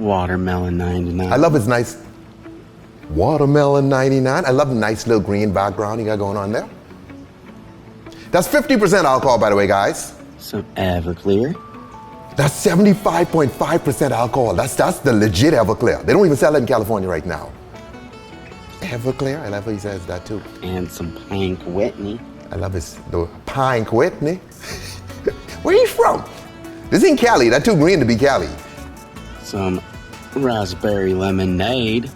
Watermelon 99. I love his nice watermelon 99. I love the nice little green background you got going on there. That's 50% alcohol, by the way, guys. Some Everclear. That's 75.5% alcohol. That's the legit Everclear. They don't even sell it in California right now. Everclear, I love how he says that too. And some Pink Whitney. I love the Pink Whitney. Where are you from? This ain't Cali. That's too green to be Cali. Some raspberry lemonade.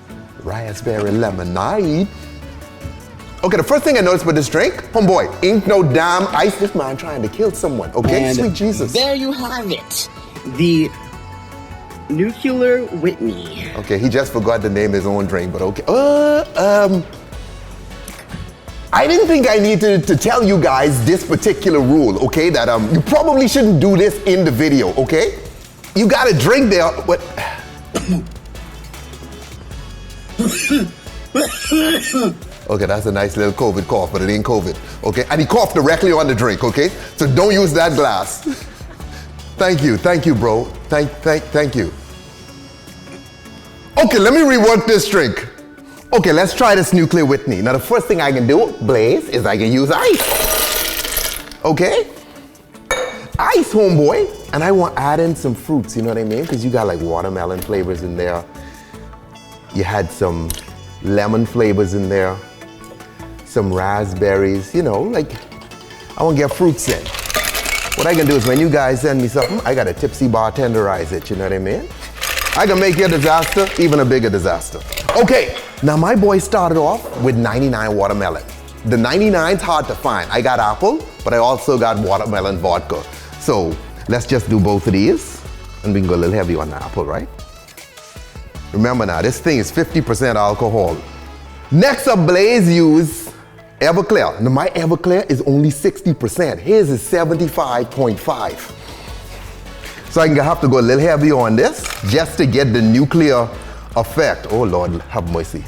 Raspberry lemonade. Okay, the first thing I noticed about this drink, homeboy, ain't no damn ice. This man trying to kill someone. Okay, And sweet Jesus. there you have it. The Nuclear Whitney. Okay, he just forgot to name his own drink, but okay. I didn't think I needed to tell you guys this particular rule, okay? That you probably shouldn't do this in the video, okay? You got a drink there, but... Okay, that's a nice little COVID cough, but it ain't COVID, okay? And he coughed directly on the drink, okay? So don't use that glass. Thank you, bro. Thank you. Okay, let me rework this drink. Okay, let's try this Nuclear Whitney. Now, the first thing I can do, Blaze, is I can use ice. Okay? Ice, homeboy. And I want to add in some fruits, you know what I mean? Because you got like watermelon flavors in there. You had some lemon flavors in there. Some raspberries, you know, like, I want to get fruits in. What I can do is when you guys send me something, I got to Tipsy bartenderize it, you know what I mean? I can make your disaster even a bigger disaster. Okay, now my boy started off with 99 watermelon. The 99's hard to find. I got apple, but I also got watermelon vodka. So let's just do both of these, and we can go a little heavy on the apple, right? Remember now, this thing is 50% alcohol. Next up, Blaze used Everclear. Now my Everclear is only 60%. His is 75.5. So I have to go a little heavy on this just to get the nuclear effect. Oh Lord, have mercy.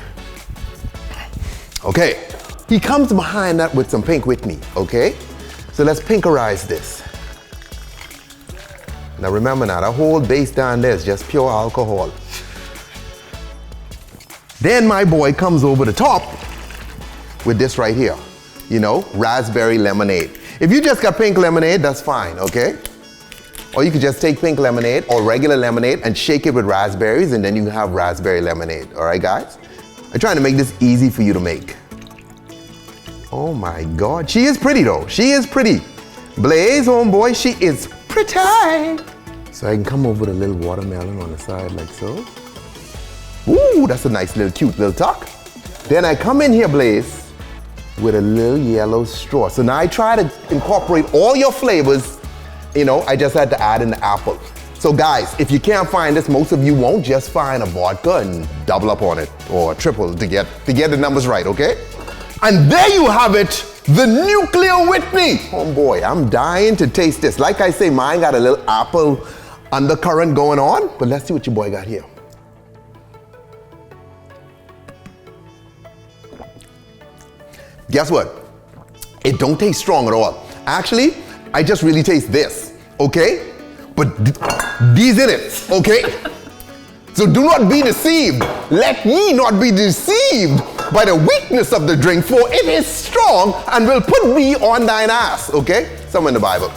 Okay, he comes behind that with some Pink Whitney, okay? So let's pinkerize this. Now remember now, that whole base down there is just pure alcohol. Then my boy comes over the top with this right here, you know, raspberry lemonade. If you just got pink lemonade, that's fine, okay? Or you could just take pink lemonade or regular lemonade and shake it with raspberries, and then you can have raspberry lemonade, all right, guys? I'm trying to make this easy for you to make. Oh my God, she is pretty though. She is pretty. Blaze, homeboy, she is pretty. So I can come over with a little watermelon on the side like so. Ooh, that's a nice little cute little tuck. Then I come in here, Blaze, with a little yellow straw. So now I try to incorporate all your flavors. You know, I just had to add in the apple. So guys, if you can't find this, most of you won't, just find a vodka and double up on it, or triple to get the numbers right, okay? And there you have it, the Nuclear Whitney. Oh boy, I'm dying to taste this. Like I say, mine got a little apple undercurrent going on, but let's see what your boy got here. Guess what? It don't taste strong at all. Actually, I just really taste this, okay? But these in it, okay? So do not be deceived. Let ye not be deceived by the weakness of the drink, for it is strong and will put thee on thine ass, okay? Somewhere in the Bible.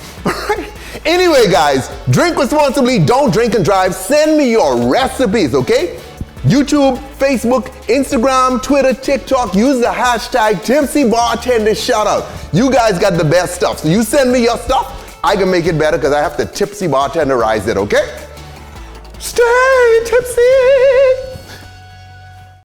Anyway, guys, drink responsibly, don't drink and drive. Send me your recipes, okay? YouTube, Facebook, Instagram, Twitter, TikTok, use the hashtag Tipsy Bartender Shoutout. You guys got the best stuff. So you send me your stuff, I can make it better because I have to Tipsy Bartenderize it, okay? Stay tipsy!